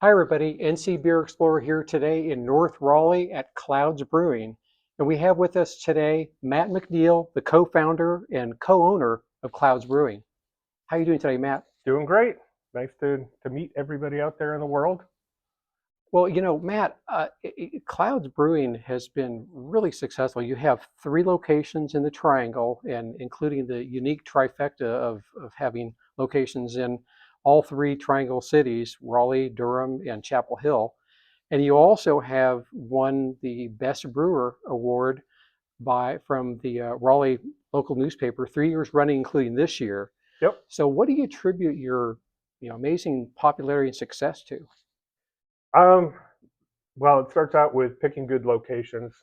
Hi, everybody. NC Beer Explorer here today in North Raleigh at Clouds Brewing. And we have with us today Matt MacNeil, the co-founder and co-owner of Clouds Brewing. How are you doing today, Matt? Doing great. Nice to meet everybody out there in the world. Well, Matt, Clouds Brewing has been really successful. You have 3 locations in the Triangle, and including the unique trifecta of having locations in all 3 Triangle cities, Raleigh, Durham, and Chapel Hill. And you also have won the Best Brewer Award from the Raleigh local newspaper 3 years running, including this year. Yep. So, what do you attribute your amazing popularity and success to? Um, well, it starts out with picking good locations.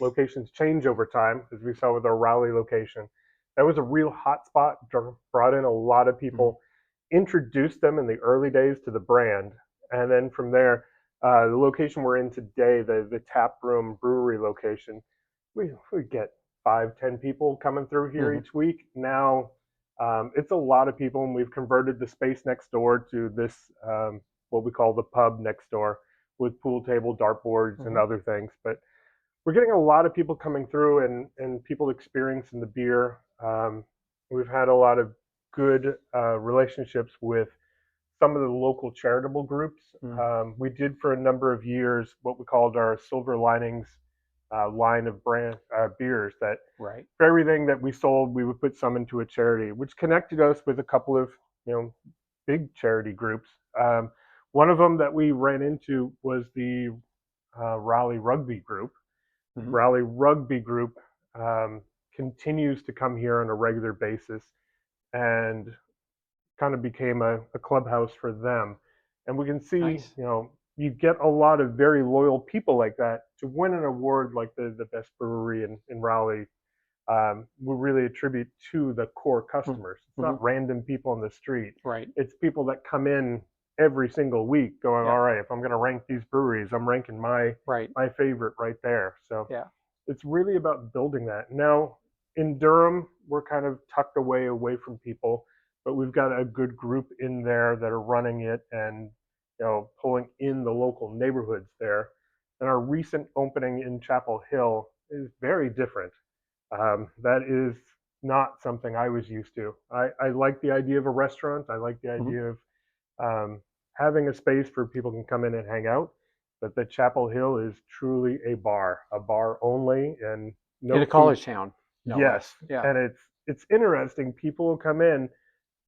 Locations change over time, as we saw with our Raleigh location. That was a real hot spot, brought in a lot of Mhm. people, introduced them in the early days to the brand. And then from there, the location we're in today, the tap room brewery location, we get 5, 10 people coming through here Mhm. each week. Now it's a lot of people, and we've converted the space next door to this what we call the pub next door with pool table, dartboards, and Mhm. other things. But we're getting a lot of people coming through and people experiencing the beer. We've had a lot of good relationships with some of the local charitable groups. Mhm. We did for a number of years what we called our Silver Linings line of brand beers. That Right. for everything that we sold, we would put some into a charity, which connected us with a couple of you know big charity groups. One of them that we ran into was the Raleigh Rugby Group. Mhm. Raleigh Rugby Group um, continues to come here on a regular basis and kind of became a clubhouse for them. And we can see, Nice. you get a lot of very loyal people like that to win an award like the best brewery in Raleigh. We really attribute to the core customers. It's Mm-hmm. not random people on the street. Right. It's people that come in every single week going, Yeah. all right, if I'm going to rank these breweries, I'm ranking Right. my favorite right there. So Yeah. it's really about building that. Now in Durham, we're kind of tucked away from people, but we've got a good group in there that are running it and pulling in the local neighborhoods there. And our recent opening in Chapel Hill is very different. That is not something I was used to. I like the idea of a restaurant. I like the Mhm. idea of um, having a space where people can come in and hang out. But the Chapel Hill is truly a bar only, and In no a food. college town, no Yes, less. Yeah. and it's interesting. People will come in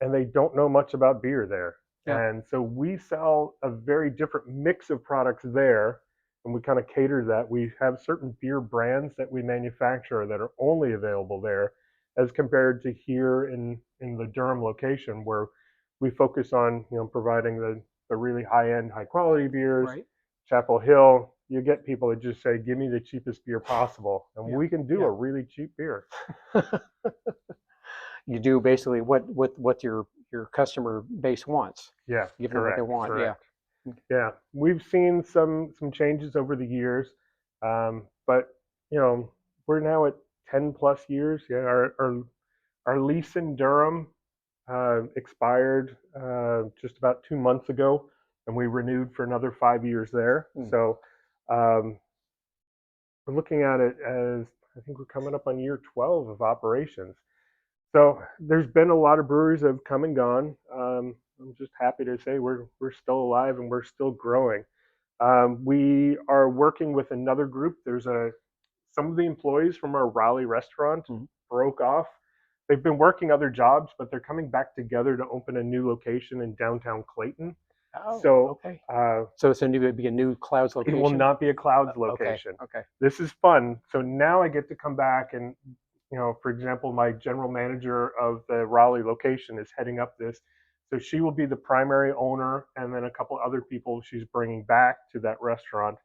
and they don't know much about beer there, Yeah. and so we sell a very different mix of products there, and we kind of cater that. We have certain beer brands that we manufacture that are only available there, as compared to here in the Durham location where we focus on providing the really high end, high quality beers. Right. Chapel Hill, you get people that just say, "Give me the cheapest beer possible," and Yeah. we can do Yeah. a really cheap beer. You do basically what your customer base wants. Yeah, Give them what they correct, want. Yeah. correct. Yeah, we've seen some changes over the years, but we're now at 10 plus years. Yeah, our lease in Durham expired just about 2 months ago, and we renewed for another 5 years there. Mm. So um, we're looking at it as I think we're coming up on year 12 of operations. So there's been a lot of breweries that have come and gone. I'm just happy to say we're still alive and we're still growing. We are working with another group. There's a Some of the employees from our Raleigh restaurant Mhm. broke off. They've been working other jobs, but they're coming back together to open a new location in downtown Clayton. Oh, So okay. uh, So it'd be a new Clouds it will location. not be a Clouds Okay. location. Okay. This is fun. So now I get to come back and, for example, my general manager of the Raleigh location is heading up this. So she will be the primary owner, and then a couple other people she's bringing back to that restaurant.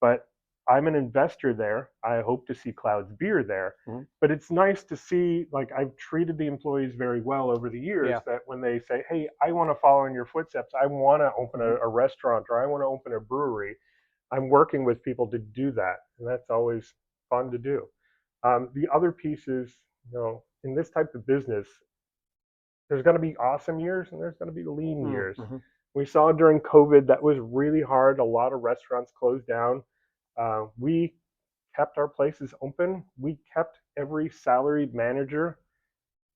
But I'm an investor there. I hope to see Clouds Beer there. Mhm. But it's nice to see, like, I've treated the employees very well over the years Yeah. that when they say, hey, I want to follow in your footsteps, I want to open Mhm. a restaurant or I want to open a brewery, I'm working with people to do that. And that's always fun to do. The other piece is, in this type of business, there's going to be awesome years and there's going to be lean years. Mm-hmm. We saw during COVID that was really hard. A lot of restaurants closed down. We kept our places open. We kept every salaried manager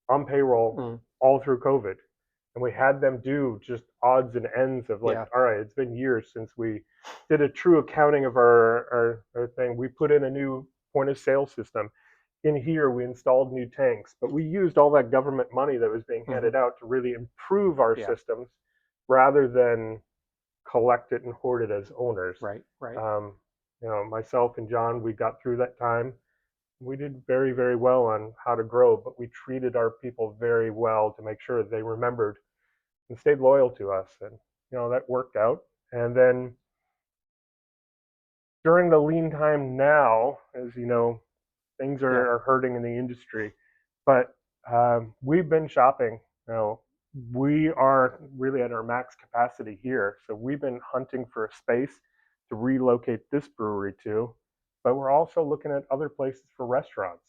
on payroll Mm, all through COVID. And we had them do just odds and ends of like, yeah. all right, it's been years since we did a true accounting of our thing. We put in a new point of sale system. In here, we installed new tanks, but we used all that government money that was being Hmm. handed out to really improve our Yeah. systems rather than collect it and hoard it as owners. Right. Right. Um, myself and John, we got through that time. We did very, very well on how to grow, but we treated our people very well to make sure they remembered and stayed loyal to us. And, that worked out. And then during the lean time now, as you know, things Yeah. are hurting in the industry, but we've been shopping. We are really at our max capacity here. So we've been hunting for a space to relocate this brewery to, but we're also looking at other places for restaurants.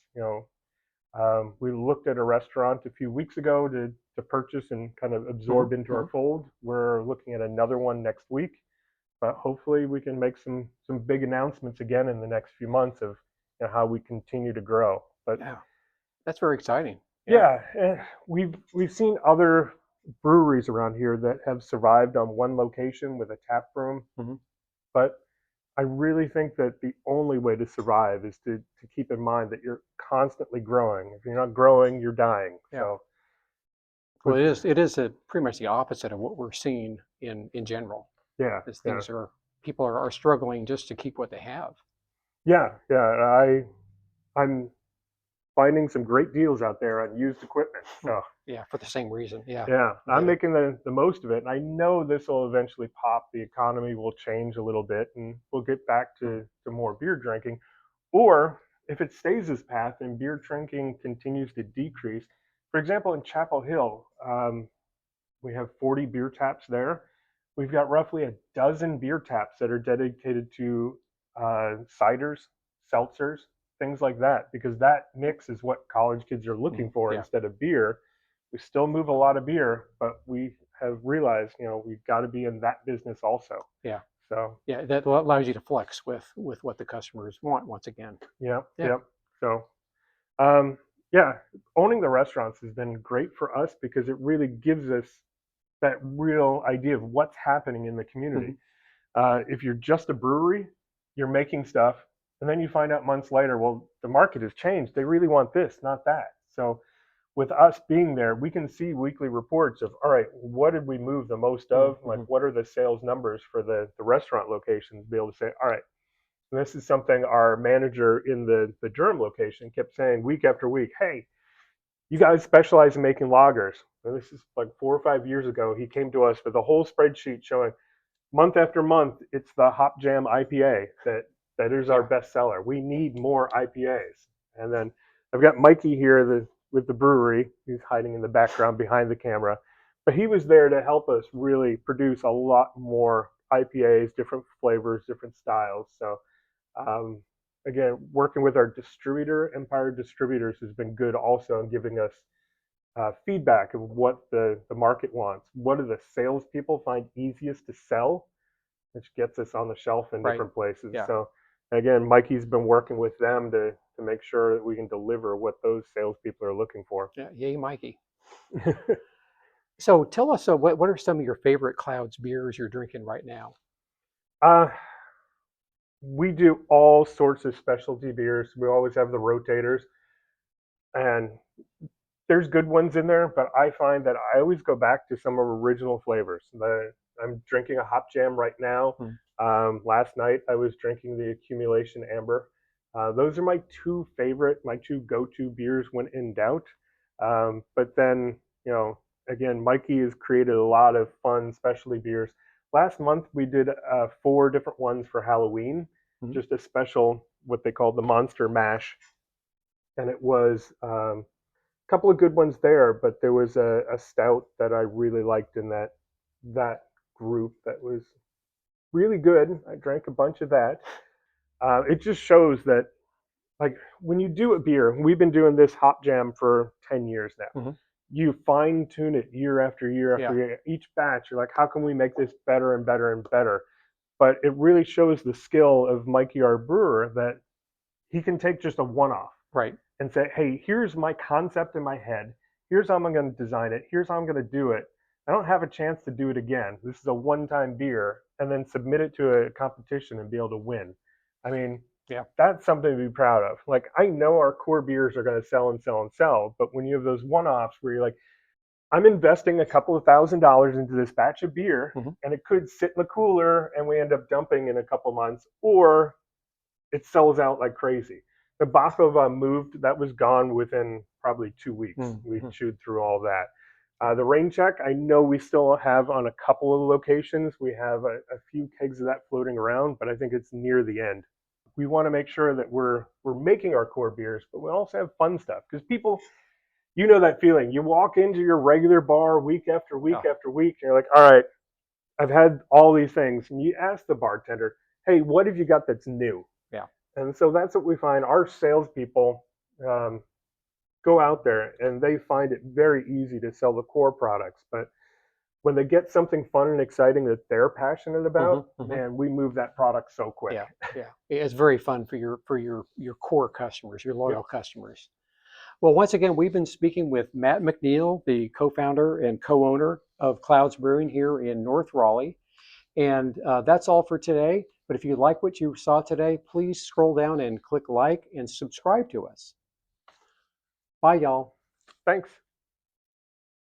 We looked at a restaurant a few weeks ago to purchase and kind of Hmm. absorb into Hmm. our fold. We're looking at another one next week, but hopefully we can make some big announcements again in the next few months of how we continue to grow. But Yeah. That's very exciting. Yeah. yeah, we've seen other breweries around here that have survived on one location with a tap room, Hmm. but I really think that the only way to survive is to keep in mind that you're constantly growing. If you're not growing, you're dying. Yeah. So Well, with it is pretty much the opposite of what we're seeing in general. yeah, As yeah, things are, people are struggling just to keep what they have. yeah. I'm finding some great deals out there on used equipment. Mm. So Yeah, for the same reason. Yeah. yeah, I'm The making the most of it, and I know this will eventually pop. The economy will change a little bit, and we'll get back mm, to more beer drinking. Or if it stays this path and beer drinking continues to decrease, for example, in Chapel Hill, we have 40 beer taps there. We've got roughly a dozen beer taps that are dedicated to ciders, seltzers, things like that, because that mix is what college kids are looking for yeah. instead of beer. We still move a lot of beer, but we have realized, we've got to be in that business also. Yeah. So, Yeah. That allows you to flex with what the customers want once again. yeah, Yeah. yeah. So, um, yeah, owning the restaurants has been great for us because it really gives us that real idea of what's happening in the community. Hmm. If you're just a brewery, you're making stuff, and then you find out months later, well, the market has changed. They really want this, not that. So with us being there, we can see weekly reports of, all right, what did we move the most of? Like, Hmm. what are the sales numbers for the restaurant locations? Be able to say, all right, and this is something our manager in the Durham location kept saying week after week. Hey, you guys specialize in making lagers. And this is like 4 or 5 years ago. He came to us with a whole spreadsheet showing month after month, it's the Hop Jam IPA that is our Yeah. best seller. We need more IPAs. And then I've got Mikey here with the brewery. He's hiding in the background behind the camera, but he was there to help us really produce a lot more IPAs, different flavors, different styles. So um, again, working with our distributor, Empire Distributors, has been good also in giving us feedback of what the market wants. What do the salespeople find easiest to sell, which gets us on the shelf in Right. different places. Yeah. So again, Mikey's been working with them to make sure that we can deliver what those salespeople are looking for. Yeah. Yay, Mikey. So tell us, what are some of your favorite Clouds beers you're drinking right now? uh, we do all sorts of specialty beers. We always have the rotators, and there's good ones in there, but I find that I always go back to some of original flavors. I'm drinking a hop jam right now. Mm. Last night I was drinking the accumulation amber. Those are my two go-to beers when in doubt. But then, again, Mikey has created a lot of fun specialty beers. Last month we did 4 different ones for Halloween, Mhm. just a special, what they call the Monster Mash, and it was couple of good ones there, but there was a stout that I really liked in that group that was really good. I drank a bunch of that. It just shows that like when you do a beer, we've been doing this hop jam for 10 years now. Mhm. you fine tune it year after year Yeah. after year. Each batch, you're like, how can we make this better and better and better? But it really shows the skill of Mikey, our brewer, that he can take just a one-off Right. and say, hey, here's my concept in my head. Here's how I'm going to design it. Here's how I'm going to do it. I don't have a chance to do it again. This is a one-time beer, and then submit it to a competition and be able to win. I mean, Yeah. that's something to be proud of. Like, I know our core beers are going to sell and sell and sell, but when you have those one-offs where you're like, I'm investing a couple of $1,000s into this batch of beer, Mm-hmm. and it could sit in the cooler and we end up dumping in a couple months, or it sells out like crazy. The baklava moved, that was gone within probably 2 weeks. We Mm-hmm. chewed through all that. The rain check, I know we still have on a couple of locations. We have a few kegs of that floating around, but I think it's near the end. We want to make sure that we're making our core beers, but we also have fun stuff, because people, you know that feeling. You walk into your regular bar week after week Oh, after week, and you're like, all right, I've had all these things. And you ask the bartender, hey, what have you got that's new? yeah. And so that's what we find. Our salespeople go out there and they find it very easy to sell the core products. But when they get something fun and exciting that they're passionate about, Mm-hmm. Mm-hmm. man, we move that product so quick. Yeah. Yeah. It's very fun for your core customers, your Yeah. loyal customers. Well, once again, we've been speaking with Matt MacNeil, the co-founder and co-owner of Clouds Brewing here in North Raleigh. And that's all for today. But if you like what you saw today, please scroll down and click like and subscribe to us. Bye, y'all. Thanks.